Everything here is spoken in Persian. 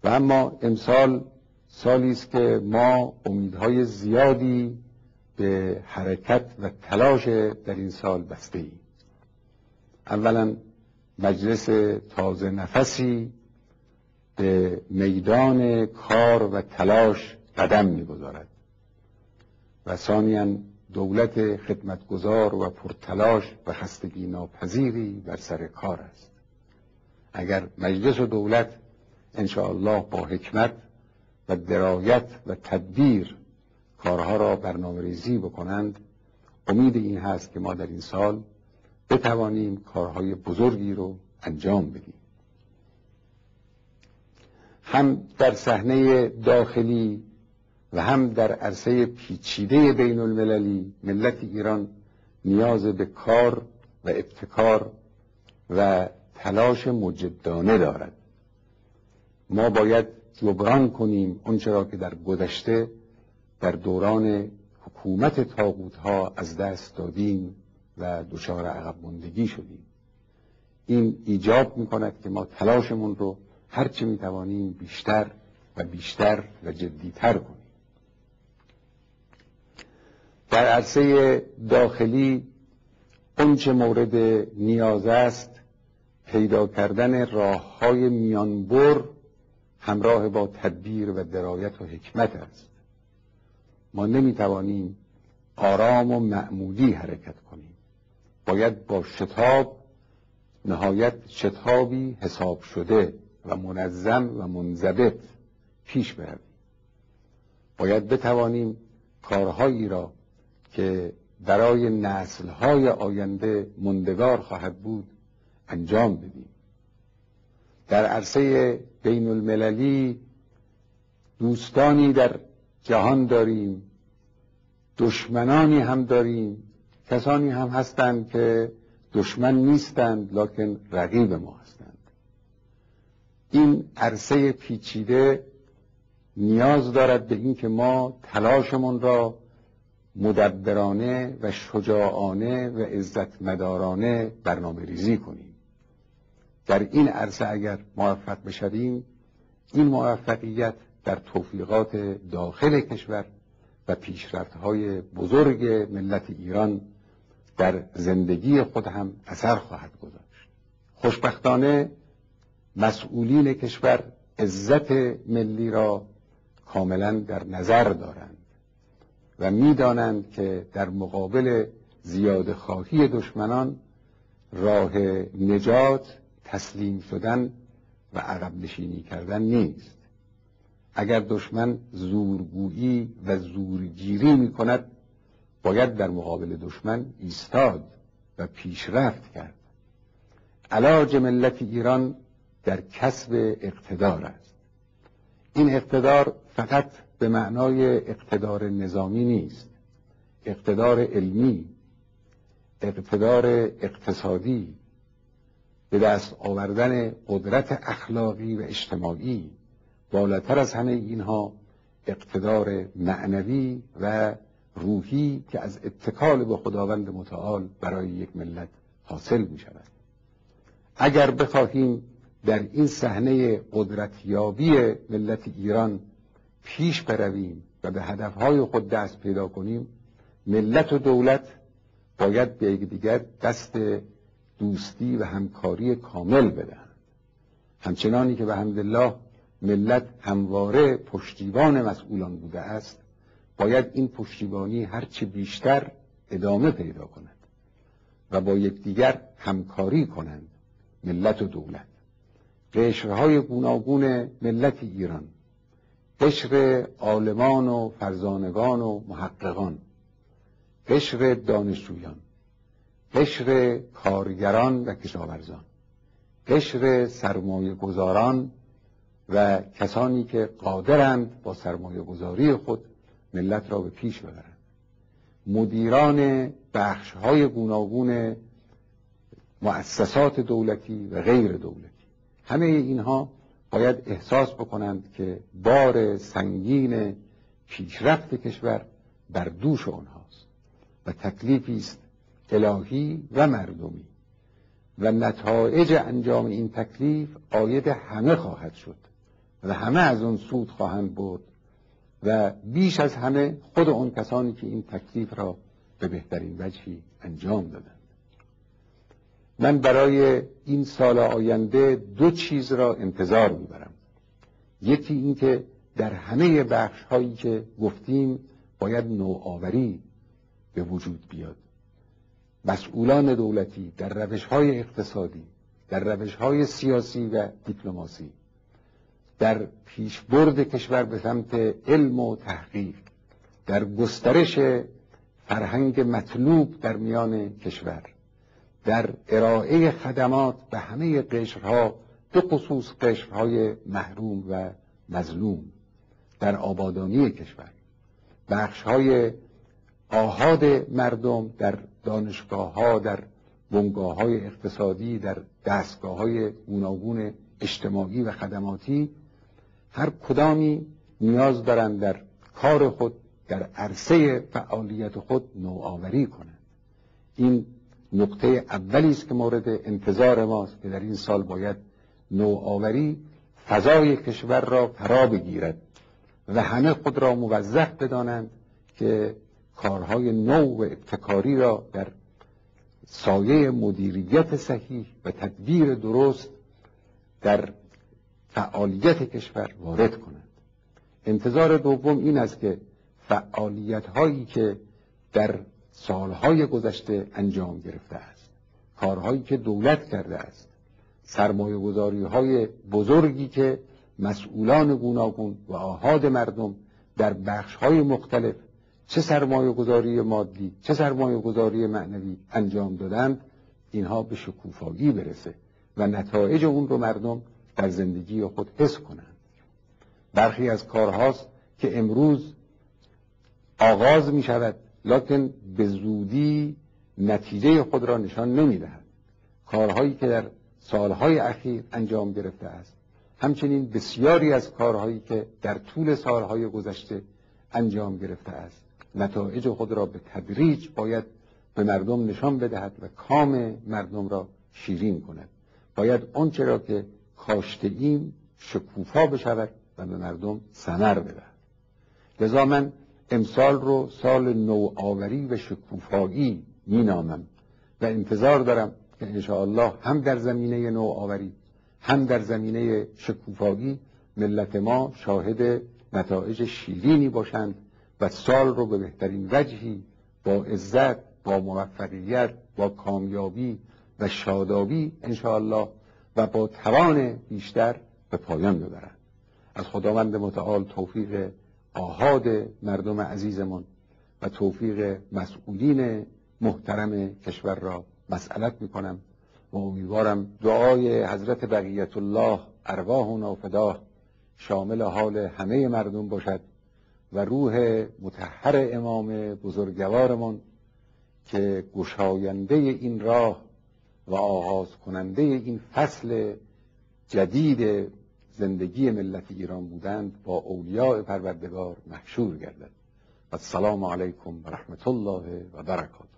و اما امسال سالی است که ما امیدهای زیادی به حرکت و تلاش در این سال بسته ایم. اولا مجلس تازه نفسی به میدان کار و تلاش قدم می‌گذارد و ثانیاً دولت خدمتگزار و پرتلاش و خستگی ناپذیری بر سر کار است. اگر مجلس و دولت انشاءالله با حکمت و درایت و تدبیر کارها را برنامه‌ریزی بکنند، امید این هست که ما در این سال بتوانیم کارهای بزرگی رو انجام بدیم. هم در صحنه داخلی و هم در عرصه پیچیده بین المللی ملت ایران نیاز به کار و ابتکار و تلاش مجدانه دارد. ما باید جبران کنیم آنچه را که در گذشته در دوران حکومت طاغوت‌ها از دست دادیم و دچار عقب ماندگی شدیم. این ایجاب می‌کند که ما تلاشمون رو هرچه می‌توانیم بیشتر و بیشتر و جدی‌تر کنیم. در عرصه داخلی آنچه مورد نیاز است پیدا کردن راه‌های میانبر همراه با تدبیر و درایت و حکمت است. ما نمی‌توانیم آرام و معمولی حرکت کنیم. باید با شتاب، نهایت شتابی حساب شده و منظم و منضبط پیش برویم. باید بتوانیم کارهایی را که برای نسل‌های آینده ماندگار خواهد بود انجام بدیم. در عرصه بین المللی دوستانی در جهان داریم، دشمنانی هم داریم، کسانی هم هستند که دشمن نیستند لکن رقیب ما هستند. این عرصه پیچیده نیاز دارد به این که ما تلاشمون را مدبرانه و شجاعانه و عزتمدارانه برنامه ریزی کنیم. در این عرصه اگر موفق بشویم، این موفقیت در توفیقات داخل کشور و پیشرفت‌های بزرگ ملت ایران در زندگی خود هم اثر خواهد گذاشت. خوشبختانه مسئولین کشور عزت ملی را کاملا در نظر دارند و می‌دانند که در مقابل زیاده خواهی دشمنان راه نجات تسلیم شدن و عقب نشینی کردن نیست. اگر دشمن زورگویی و زورگیری می کند باید در مقابل دشمن ایستاد و پیشرفت کرد. علاج ملت ایران در کسب اقتدار است. این اقتدار فقط به معنای اقتدار نظامی نیست، اقتدار علمی، اقتدار اقتصادی، به دست آوردن قدرت اخلاقی و اجتماعی، بالاتر از همه اینها اقتدار معنوی و روحی که از اتکال به خداوند متعال برای یک ملت حاصل می شود. اگر بخواهیم در این صحنه قدرتیابی ملت ایران پیش برویم و به هدفهای خود دست پیدا کنیم، ملت و دولت باید به یکدیگر دست دوستی و همکاری کامل بدهند. همچنانی که به حمدالله ملت همواره پشتیبان مسئولان بوده است، باید این پشتیبانی هرچه بیشتر ادامه پیدا کند و با یکدیگر همکاری کنند. ملت و دولت، قشرهای گوناگون ملت ایران، قشر عالمان و فرزانگان و محققان، قشر دانشجویان، قشر کارگران و کشاورزان، قشر سرمایه گذاران و کسانی که قادرند با سرمایه گذاری خود ملت را به پیش ببرند، مدیران بخش‌های گوناگون مؤسسات دولتی و غیر دولتی، همه اینها باید احساس بکنند که بار سنگین پیشرفت کشور بر دوش آنهاست و تکلیفی است الهی و مردمی و نتایج انجام این تکلیف عاید همه خواهد شد و همه از اون سود خواهند برد و بیش از همه خود اون کسانی که این تکلیف را به بهترین وجهی انجام دادند. من برای این سال آینده دو چیز را انتظار میبرم. یکی این که در همه بخش هایی که گفتیم باید نوآوری به وجود بیاد. مسئولان دولتی در روش های اقتصادی، در روش های سیاسی و دیپلماسی، در پیشبرد کشور به سمت علم و تحقیق، در گسترش فرهنگ مطلوب در میان کشور، در ارائه خدمات به همه قشرها، به خصوص قشرهای محروم و مظلوم، در آبادانی کشور، بخشهای آحاد مردم در دانشگاه‌ها، در بنگاه‌های اقتصادی، در دستگاه‌های گوناگون اجتماعی و خدماتی، هر کدامی نیاز دارند در کار خود، در عرصه فعالیت خود نوآوری کنند. این نقطه اولی است که مورد انتظار ماست که در این سال باید نوآوری فضای کشور را فرا بگیرد و همه خود را موظف بدانند که کارهای نو و ابتکاری را در سایه مدیریت صحیح و تدبیر درست در فعالیت کشور وارد کنند. انتظار دوم این است که فعالیت هایی که در سالهای گذشته انجام گرفته است، کارهایی که دولت کرده است، سرمایه گذاری های بزرگی که مسئولان گوناگون و آحاد مردم در بخش های مختلف، چه سرمایه گذاری مادی چه سرمایه گذاری معنوی انجام دادند، اینها به شکوفایی برسه و نتایج اون رو مردم در زندگی خود حس کنند. برخی از کارهاست که امروز آغاز می شود لکن به زودی نتیجه خود را نشان نمی دهد. کارهایی که در سالهای اخیر انجام گرفته است، همچنین بسیاری از کارهایی که در طول سالهای گذشته انجام گرفته است، نتایج خود را به تدریج باید به مردم نشان بدهد و کام مردم را شیرین کند. باید آنچه را که کاشته ایم شکوفا بشود و به مردم ثمر بدهد. لذا من امسال رو سال نوآوری و شکوفایی می نامم و انتظار دارم که انشاءالله هم در زمینه نوآوری هم در زمینه شکوفایی ملت ما شاهد نتایج شیرینی باشند و سال رو به بهترین وجهی با عزت، با موفقیت، با کامیابی و شادابی انشاءالله و با توان بیشتر به پایان ببرند. از خداوند متعال توفیق آحاد مردم عزیزمان و توفیق مسئولین محترم کشور را مسئلت میکنم و امیدوارم دعای حضرت بقیت الله ارواحنا فداه شامل حال همه مردم باشد و روح مطهر امام بزرگوارمان که گشاینده این راه و آغاز کننده این فصل جدید زندگی ملت ایران بودند با اولیاء پروردگار محشور گردد. و السلام علیکم و رحمت الله و برکاته.